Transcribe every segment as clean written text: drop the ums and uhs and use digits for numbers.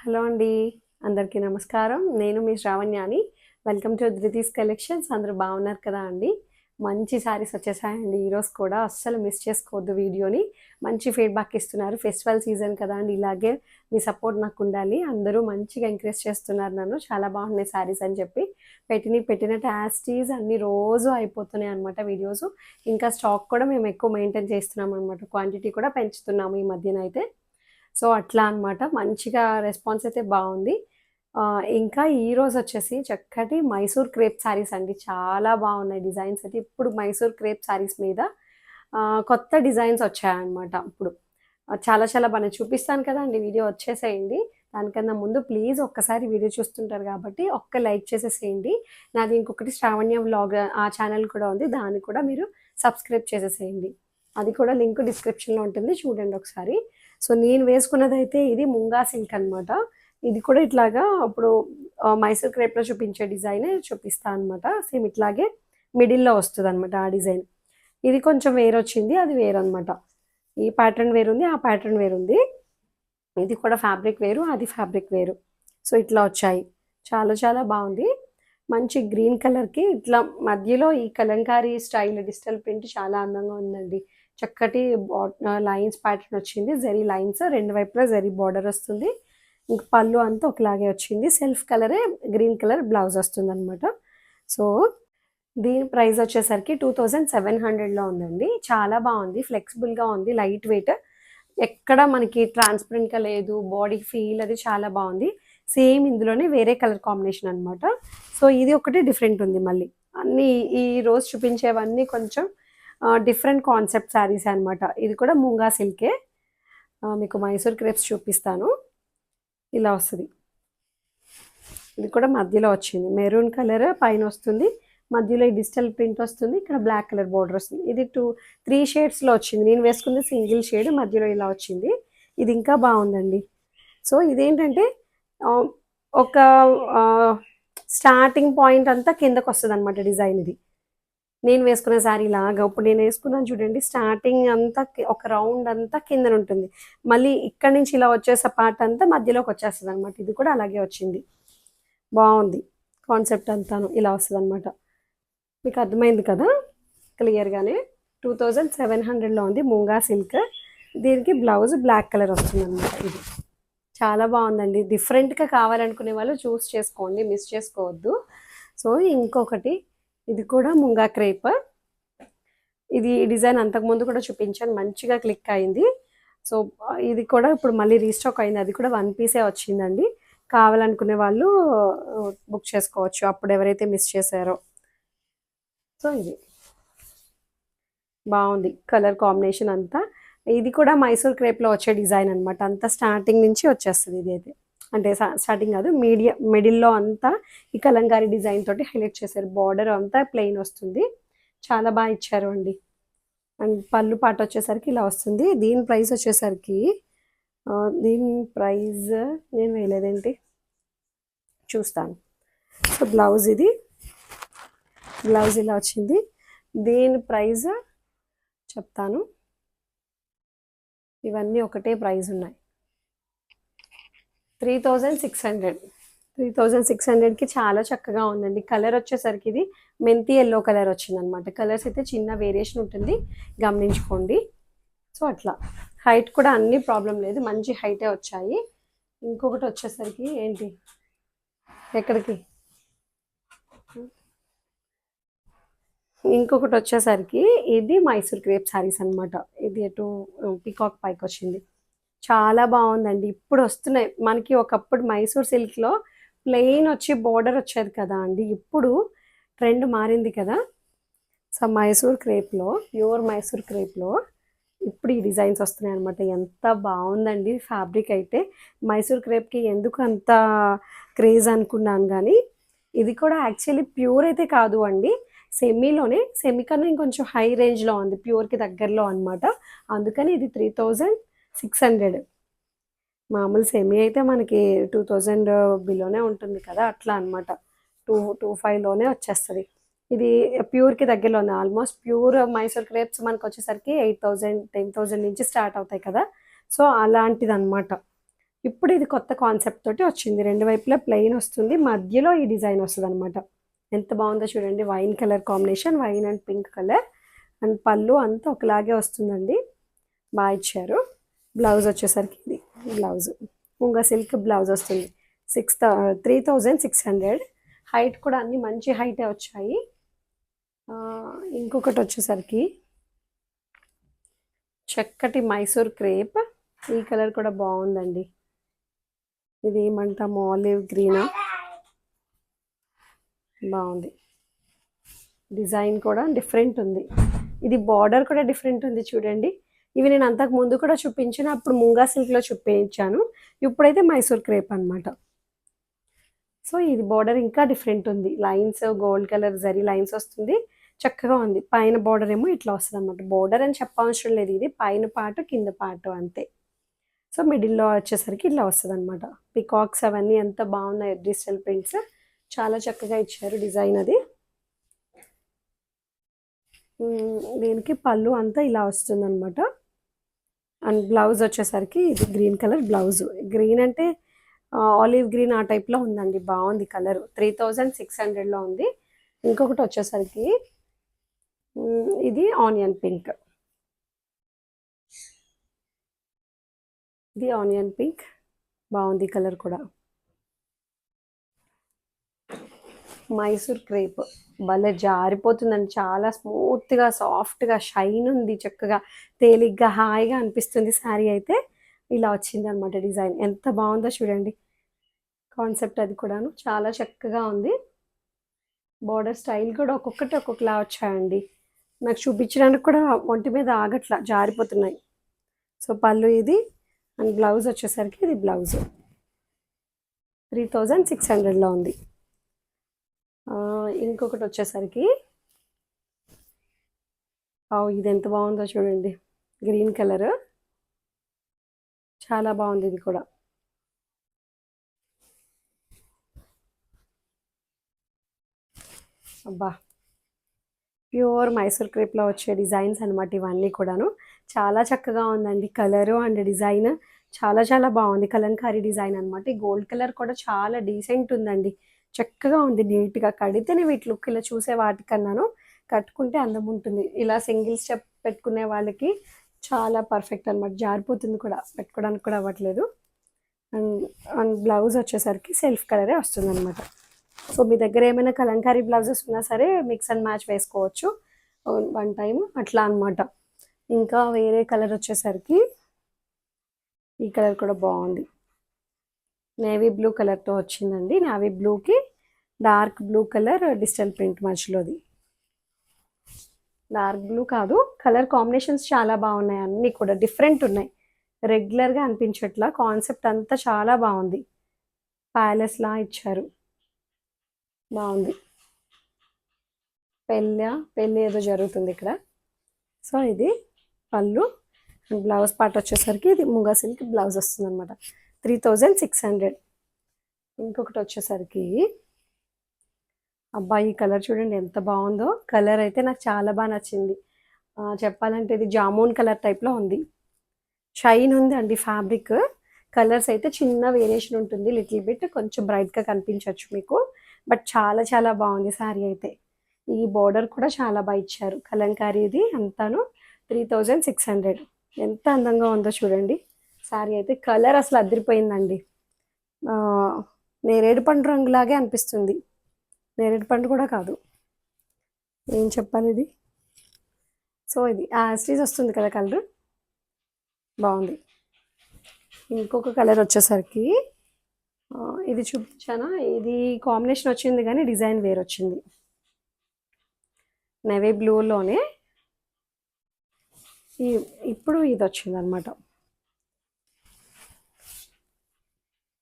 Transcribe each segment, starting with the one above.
Hello అండి. అందరికీ నమస్కారం. నేను మీ శ్రావణ్యాని. Welcome to Dhruti's collections. అందరూ బాగున్నారు కదా అండి? మంచి శారీస్ వచ్చేసాయండి ఈరోజు కూడా. అస్సలు మిస్ చేసుకోవద్దు వీడియోని. మంచి ఫీడ్‌బ్యాక్ ఇస్తున్నారు. ఫెస్టివల్ సీజన్ కదా అండి. ఇలాగే మీ సపోర్ట్ నాకుండాలి. అందరూ మంచిగా ఎంకరేజ్ చేస్తున్నారు నన్ను. చాలా బాగున్నాయి శారీస్ అని చెప్పి. పెట్టినట్టు యాజ్ ఇట్ ఈజ్ అన్ని రోజు అయిపోతున్నాయి అనమాట వీడియోస్. ఇంకా స్టాక్ కూడా మేము ఎక్కువ మెయింటైన్ చేస్తున్నాం అనమాట. క్వాంటిటీ కూడా పెంచుతున్నాము ఈ మధ్యనైతే. సో, అట్లా అనమాట. మంచిగా రెస్పాన్స్ అయితే బావుంది. ఇంకా ఈరోజొచ్చేసి చక్కటి మైసూర్ క్రేప్ శారీస్ అండి. చాలా బావున్నాయి డిజైన్స్ అయితే. ఇప్పుడు మైసూర్ క్రేప్ శారీస్ మీద కొత్త డిజైన్స్ వచ్చాయన్నమాట ఇప్పుడు. చాలా చాలా బాగున్నాయి. చూపిస్తాను కదండీ! వీడియో వచ్చేసేయండి. దానికన్నా ముందు ప్లీజ్ ఒక్కసారి వీడియో చూస్తుంటారు కాబట్టి ఒక్క లైక్ చేసేసేయండి. నాది ఇంకొకటి శ్రావణ్య వ్లాగ్ ఆ ఛానల్ కూడా ఉంది. దాన్ని కూడా మీరు సబ్స్క్రైబ్ చేసేసేయండి. అది కూడా లింక్ డిస్క్రిప్షన్‌లో ఉంటుంది. చూడండి ఒకసారి. సో, నేను వేసుకున్నదైతే ఇది ముంగా సిల్క్ అనమాట. ఇది కూడా ఇట్లాగా ఇప్పుడు మైసూర్ క్రేప్‌లో చూపించే డిజైనే చూపిస్తా అనమాట. సేమ్ ఇట్లాగే మిడిల్‌లో వస్తదనమాట ఆ డిజైన్. ఇది కొంచెం వేరొచ్చింది. అది వేరనమాట. ఈ ప్యాటర్న్ వేరుంది. ఆ ప్యాటర్న్ వేరుంది. ఇది కూడా ఫ్యాబ్రిక్ వేరు. అది ఫ్యాబ్రిక్ వేరు. సో, ఇట్లా వచ్చాయి. చాలా చాలా బావుంది. మంచి గ్రీన్ కలర్‌కి ఇట్లా మధ్యలో ఈ కలంకారీ స్టైల్ డిజిటల్ ప్రింట్ చాలా అందంగా ఉందండి. చక్కటి లైన్స్ ప్యాటర్న్ వచ్చింది. జరీ లైన్స్ 2 వైపులా జరీ బార్డర్ వస్తుంది. ఇంక పళ్ళు అంతా ఒకలాగే వచ్చింది. సెల్ఫ్ కలరే గ్రీన్ కలర్ బ్లౌజ్ వస్తుందనమాట. సో, దీని ప్రైస్ వచ్చేసరికి 2700లో ఉందండి. చాలా బావుంది. ఫ్లెక్సిబుల్‌గా ఉంది. Light weight. ఎక్కడ మనకి ట్రాన్స్‌పరెంట్‌గా లేదు. బాడీ ఫీల్ అది చాలా బావుంది. సేమ్ ఇందులోనే వేరే కలర్ కాంబినేషన్ అనమాట. సో, ఇది ఒకటి డిఫరెంట్ ఉంది మళ్ళీ. అన్నీ ఈ రోజు చూపించేవన్నీ కొంచెం డిఫరెంట్ కాన్సెప్ట్ శారీసే అనమాట. ఇది కూడా మూంగా సిల్కే. మీకు మైసూర్ క్రేప్స్ చూపిస్తాను. ఇలా వస్తది. ఇది కూడా మధ్యలో వచ్చింది. మెరూన్ కలర్ పైనొస్తుంది. మధ్యలో ఈ డిజిటల్ ప్రింట్ వస్తుంది. ఇక్కడ బ్లాక్ కలర్ బోర్డర్ వస్తుంది. ఇది 3 షేడ్స్‌లో వచ్చింది. నేను వేసుకుంది సింగిల్ షేడ్. మధ్యలో ఇలా వచ్చింది. ఇది ఇంకా బావుందండి. సో, ఇదేంటంటే ఆహ్, ఒక ఆహ్, స్టార్టింగ్ పాయింట్ అంతా కిందకొస్తదనమాట డిజైన్ ఇది. నేను వేసుకున్న శారీ లాగా. ఇప్పుడు నేను వేసుకున్నాను చూడండి. స్టార్టింగ్ అంతా ఒక రౌండ్ అంతా కిందనుంటుంది. మళ్ళీ ఇక్కడి నుంచి ఇలా వచ్చేసే పార్ట్ అంతా మధ్యలోకి వచ్చేస్తదనమాట. ఇది కూడా అలాగే వచ్చింది. బావుంది. కాన్సెప్ట్ అంతాను ఇలా వస్తదనమాట. మీకు అర్థమైంది కదా! క్లియర్‌గానే. 2700లో ఉంది మూంగా సిల్క్. దీనికి బ్లౌజ్ బ్లాక్ కలర్ వస్తుందనమాట ఇది. చాలా బావుందండి. డిఫరెంట్‌గా కావాలనుకునే వాళ్ళు చూస్ చేసుకోండి. మిస్ చేసుకోవద్దు. సో, ఇంకొకటి ఇది కూడా ముంగా క్రేప్. ఇది డిజైన్ అంతకుముందు కూడా చూపించాను. మంచిగా క్లిక్ అయింది. సో, ఇది కూడా ఇప్పుడు మళ్ళీ రీస్టాక్ అయింది. అది కూడా 1 పీసే వచ్చిందండి. కావాలనుకునే వాళ్ళు బుక్ చేసుకోవచ్చు. అప్పుడు ఎవరైతే మిస్ చేశారో. సో, ఇది బావుంది. కలర్ కాంబినేషన్ అంతా. ఇది కూడా మైసూర్ క్రేప్‌లో వచ్చే డిజైన్ అనమాట. అంతా స్టార్టింగ్ నుంచి వచ్చేస్తది ఇదైతే. అంటే స్టార్టింగ్ కాదు మిడిల్‌లో అంతా ఈ కలంకారీ డిజైన్ తోటి హైలైట్ చేశారు. బార్డర్ అంతా ప్లెయిన్ వస్తుంది. చాలా ఇచ్చారు అండి. అండ్ పళ్ళు పాట వచ్చేసరికి ఇలా వస్తుంది. దీని ప్రైస్ వచ్చేసరికి దీని ప్రైస్ నేను వేయలేదేంటి? చూస్తాను. సో, బ్లౌజ్ ఇది. బ్లౌజ్ ఇలా వచ్చింది. దీని ప్రైస్ చెప్తాను. ఇవన్నీ ఒకటే ప్రైస్ ఉన్నాయి. 3600. 3600కి చాలా చక్కగా ఉందండి. కలర్ వచ్చేసరికి ఇది మెంతి యెల్లో కలర్ వచ్చిందనమాట. కలర్స్ అయితే చిన్న వేరియేషన్ ఉంటుంది. గమనించుకోండి. సో, అట్లా. హైట్ కూడా అన్ని ప్రాబ్లం లేదు. మంచి హైటే వచ్చాయి. ఇంకొకటి వచ్చేసరికి ఏంటి? ఎక్కడికి? ఇంకొకటి వచ్చేసరికి ఇది మైసూర్ క్రేప్ శారీస్ అనమాట. ఇది ఎటు పీకాక్ పైకొచ్చింది. చాలా బావుందండి. ఇప్పుడు వస్తున్నాయి. మనకి ఒకప్పుడు మైసూర్ సిల్క్‌లో ప్లెయిన్ వచ్చి బోర్డర్ వచ్చేది కదా అండి. ఇప్పుడు ట్రెండ్ మారింది కదా! సో, మైసూర్ క్రేప్‌లో ప్యూర్ మైసూర్ క్రేప్‌లో ఇప్పుడు ఈ డిజైన్స్ వస్తున్నాయన్నమాట. ఎంత బావుందండి ఫ్యాబ్రిక్ అయితే. మైసూర్ క్రేప్‌కి ఎందుకు అంత క్రేజ్ అనుకున్నాను గానీ, ఇది కూడా యాక్చువల్లీ ప్యూర్ అయితే కాదు అండి. సెమీలోనే సెమీ కన్నా ఇంకొంచెం హై రేంజ్‌లో ఉంది. ప్యూర్‌కి దగ్గరలో అనమాట. అందుకని ఇది 3600. మామూలు సెమీ అయితే మనకి 2000 బిలోనే ఉంటుంది కదా! అట్లా అనమాట. 25లోనే వచ్చేస్తది. ఇది ప్యూర్‌కి దగ్గరలో ఉంది. ఆల్మోస్ట్ ప్యూర్ మైసూర్ క్రేప్స్ మనకొచ్చేసరికి 8000, 10,000 నుంచి స్టార్ట్ అవుతాయి కదా! సో, అలాంటిదనమాట. ఇప్పుడు ఇది కొత్త కాన్సెప్ట్ తోటి వచ్చింది. రెండు వైపులా ప్లెయిన్ వస్తుంది, మధ్యలో ఈ డిజైన్ వస్తుంది అనమాట. ఎంత బాగుందో చూడండి. Wine colour combination, wine and pink colour. And పళ్ళు అంతా ఒకలాగే వస్తుందండి. బాగా ఇచ్చారు. బ్లౌజ్ వచ్చేసరికి ఇది బ్లౌజ్ ముంగా సిల్క్ బ్లౌజ్ వస్తుంది. 3600. హైట్ కూడా అన్ని మంచి హైటే వచ్చాయి. ఇంకొకటి వచ్చేసరికి చక్కటి మైసూర్ క్రేప్. ఈ కలర్ కూడా బాగుందండి. ఇది ఏమంటాము, ఆలివ్ గ్రీనా, బాగుంది. డిజైన్ కూడా డిఫరెంట్ ఉంది. ఇది బార్డర్ కూడా డిఫరెంట్ ఉంది చూడండి. ఇవి నేను అంతకు ముందు కూడా చూపించిన, అప్పుడు ముంగా సిల్క్లో చూపించాను. ఇప్పుడైతే మైసూర్ క్రేప్ అనమాట. సో ఇది బార్డర్ ఇంకా డిఫరెంట్ ఉంది. Lines gold colour zari lines వస్తుంది, చక్కగా ఉంది. పైన బార్డర్ ఏమో ఇట్లా వస్తుంది అనమాట. బార్డర్ అని చెప్పవసరం లేదు, ఇది పైన పార్ట్ కింద పార్ట్ అంతే. సో మిడిల్లో వచ్చేసరికి ఇట్లా వస్తుంది అనమాట. పికాక్స్ అవన్నీ ఎంత బాగున్నాయి, డిజిటల్ ప్రింట్స్ చాలా చక్కగా ఇచ్చారు డిజైన్ అది. దీనికి పళ్ళు అంతా ఇలా వస్తుంది అనమాట. అండ్ బ్లౌజ్ వచ్చేసరికి ఇది గ్రీన్ కలర్ బ్లౌజ్. గ్రీన్ అంటే ఆలివ్ గ్రీన్ ఆ టైప్లో ఉందండి. బాగుంది కలర్. 3600లో ఉంది. ఇంకొకటి వచ్చేసరికి ఇది ఆనియన్ పింక్. ఇది ఆనియన్ పింక్, బాగుంది కలర్ కూడా. మైసూర్ క్రేప్ భలే జారిపోతుందండి. చాలా స్మూత్గా సాఫ్ట్గా షైన్ ఉంది. చక్కగా తేలిగ్గా హాయిగా అనిపిస్తుంది. శారీ అయితే ఇలా వచ్చింది అనమాట. డిజైన్ ఎంత బాగుందో చూడండి. కాన్సెప్ట్ అది కూడాను చాలా చక్కగా ఉంది. బార్డర్ స్టైల్ కూడా ఒక్కొక్కటి ఒక్కొక్కలా వచ్చాయండి. నాకు చూపించడానికి కూడా ఒంటి మీద ఆగట్లా, జారిపోతున్నాయి. సో పళ్ళు ఇది. అండ్ బ్లౌజ్ వచ్చేసరికి ఇది బ్లౌజ్ 3600లో ఉంది. ఇంకొకటి వచ్చేసరికి ఇది ఎంత బాగుందో చూడండి. గ్రీన్ కలర్ చాలా బాగుంది. ఇది కూడా అబ్బా, ప్యూర్ మైసూర్ క్రేప్లో వచ్చే డిజైన్స్ అనమాట ఇవన్నీ కూడాను. చాలా చక్కగా ఉందండి. కలరు అండ్ డిజైన్ చాలా చాలా బాగుంది. కలంకారీ డిజైన్ అనమాట. ఈ గోల్డ్ కలర్ కూడా చాలా డీసెంట్ ఉందండి. చక్కగా ఉంది. నీట్గా కడితేనే వీటి లుక్ ఇలా చూసే వాటికన్నాను కట్టుకుంటే అందం ఉంటుంది. ఇలా సింగిల్ స్టెప్ పెట్టుకునే వాళ్ళకి చాలా పర్ఫెక్ట్ అనమాట. జారిపోతుంది కూడా, పెట్టుకోవడానికి కూడా అవ్వట్లేదు. అండ్ అండ్ బ్లౌజ్ వచ్చేసరికి సెల్ఫ్ కలరే వస్తుంది అనమాట. సో మీ దగ్గర ఏమైనా కలంకారీ బ్లౌజెస్ ఉన్నా సరే మిక్స్ అండ్ మ్యాచ్ వేసుకోవచ్చు వన్ టైం అట్లా అనమాట. ఇంకా వేరే కలర్ వచ్చేసరికి ఈ కలర్ కూడా బాగుంది. నేవీ బ్లూ కలర్తో వచ్చిందండి. నేవీ బ్లూకి dark blue colour digital print మధ్యలోది. డార్క్ బ్లూ కాదు, కలర్ కాంబినేషన్స్ చాలా బాగున్నాయి. అన్నీ కూడా డిఫరెంట్ ఉన్నాయి. రెగ్యులర్గా అనిపించట్లా. కాన్సెప్ట్ అంతా చాలా బాగుంది. ప్యాలెస్లా ఇచ్చారు, బాగుంది. పెళ్ళి ఏదో జరుగుతుంది ఇక్కడ. సో ఇది పళ్ళు. బ్లౌజ్ పార్ట్ వచ్చేసరికి ఇది ముంగా సిల్క్ బ్లౌజ్ వస్తుంది అనమాట. 3600. ఇంకొకటి వచ్చేసరికి అబ్బాయి ఈ కలర్ చూడండి ఎంత బాగుందో. కలర్ అయితే నాకు చాలా బాగా నచ్చింది. చెప్పాలంటే ఇది జామూన్ కలర్ టైప్లో ఉంది. షైన్ ఉంది అండి ఫ్యాబ్రిక్. కలర్స్ అయితే చిన్న వేరియేషన్ ఉంటుంది, లిటిల్ బిట్ కొంచెం బ్రైట్గా కనిపించవచ్చు మీకు. బట్ చాలా చాలా బాగుంది శారీ అయితే. ఈ బోర్డర్ కూడా చాలా బాగా ఇచ్చారు. కలంకారీది అంతాను. 3600. ఎంత అందంగా ఉందో చూడండి శారీ అయితే. కలర్ అసలు అదిరిపోయిందండి. నేరేడు పండు రంగులాగే అనిపిస్తుంది. నేరేడు పండు కూడా కాదు, ఏం చెప్పాలి ఇది. సో ఇది యాస్టీజ్ వస్తుంది కదా కలర్, బాగుంది. ఇంకొక కలర్ వచ్చేసరికి ఇది చూపించానా, ఇది కాంబినేషన్ వచ్చింది కానీ డిజైన్ వేరు వచ్చింది. నేవీ బ్లూలోనే ఇప్పుడు ఇది వచ్చింది అనమాట.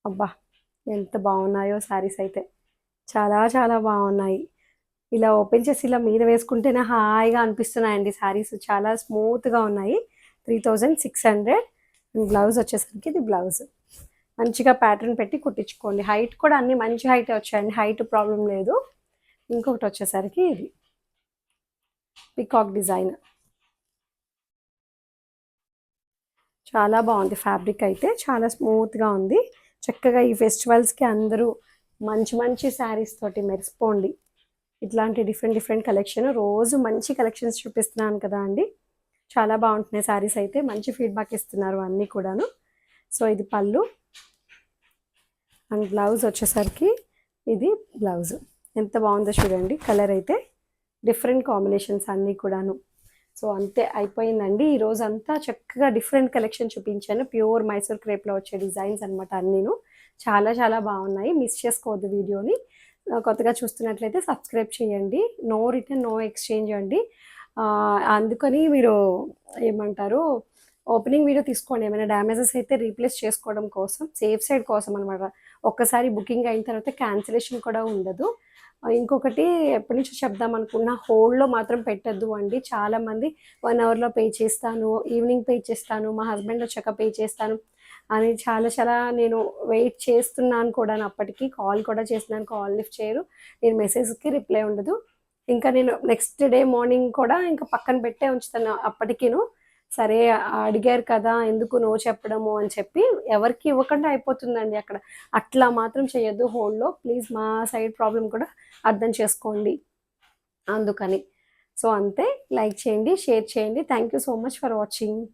అబ్బా ఎంత బాగున్నాయో శారీస్ అయితే. చాలా చాలా బాగున్నాయి. ఇలా ఓపెన్ చేసి ఇలా మీద వేసుకుంటేనే హాయిగా అనిపిస్తున్నాయండి శారీస్. చాలా స్మూత్గా ఉన్నాయి. 3600. బ్లౌజ్ వచ్చేసరికి ఇది బ్లౌజ్. మంచిగా ప్యాటర్న్ పెట్టి కుట్టించుకోండి. హైట్ కూడా అన్ని మంచి హైట్ వచ్చాయండి, హైట్ ప్రాబ్లం లేదు. ఇంకొకటి వచ్చేసరికి ఇది పికాక్ డిజైన్ చాలా బాగుంది ఫ్యాబ్రిక్ అయితే, చాలా స్మూత్గా ఉంది. చక్కగా ఈ ఫెస్టివల్స్కి అందరూ మంచి మంచి శారీస్ తోటి మెరిసిపోండి. ఇట్లాంటి డిఫరెంట్ డిఫరెంట్ కలెక్షన్, రోజు మంచి కలెక్షన్స్ చూపిస్తున్నాను కదా అండి. చాలా బాగుంటున్నాయి శారీస్ అయితే, మంచి ఫీడ్బ్యాక్ ఇస్తున్నారు అన్నీ కూడాను. సో ఇది పళ్ళు అండ్ బ్లౌజ్ వచ్చేసరికి ఇది బ్లౌజ్. ఎంత బాగుందో చూడండి, కలర్ అయితే డిఫరెంట్ కాంబినేషన్స్ అన్నీ కూడాను. సో అంతే అయిపోయిందండి. ఈరోజు అంతా చక్కగా డిఫరెంట్ కలెక్షన్ చూపించాను. ప్యూర్ మైసూర్ క్రేప్లో వచ్చే డిజైన్స్ అనమాట అన్నీను. చాలా చాలా బాగున్నాయి, మిస్ చేసుకోవద్దు వీడియోని. కొత్తగా చూస్తున్నట్లయితే సబ్స్క్రైబ్ చేయండి. నో రిటర్న్ నో ఎక్స్చేంజ్ అండి. అందుకని మీరు ఏమంటారు, ఓపెనింగ్ వీడియో తీసుకోండి. ఏమైనా డ్యామేజెస్ అయితే రీప్లేస్ చేసుకోవడం కోసం, సేఫ్ సైడ్ కోసం అనమాట. ఒక్కసారి బుకింగ్ అయిన తర్వాత క్యాన్సిలేషన్ కూడా ఉండదు. ఇంకొకటి ఎప్పటి నుంచో చెప్దాం అనుకున్నా, హోల్డ్లో మాత్రం పెట్టద్దు అండి. చాలామంది 1 అవర్లో పే చేస్తాను, ఈవినింగ్ పే చేస్తాను, మా హస్బెండ్ వచ్చాక పే చేస్తాను అని చాలా చాలా నేను వెయిట్ చేస్తున్నాను కూడా. అప్పటికి కాల్ కూడా చేస్తున్నాను, కాల్ లిఫ్ట్ చేయరు. నేను మెసేజ్కి రిప్లై ఉండదు. ఇంకా నేను నెక్స్ట్ డే మార్నింగ్ కూడా ఇంకా పక్కన పెట్టే ఉంచుతాను అప్పటికిను. సరే అడిగారు కదా ఎందుకు నో చెప్పడము అని చెప్పి ఎవరికి ఇవ్వకుండా అయిపోతుందండి అక్కడ. అట్లా మాత్రం చేయొద్దు హోల్డ్లో ప్లీజ్. మా సైడ్ ప్రాబ్లం కూడా అర్థం చేసుకోండి అందుకని. సో అంతే, లైక్ చేయండి, షేర్ చేయండి. Thank you so much for watching.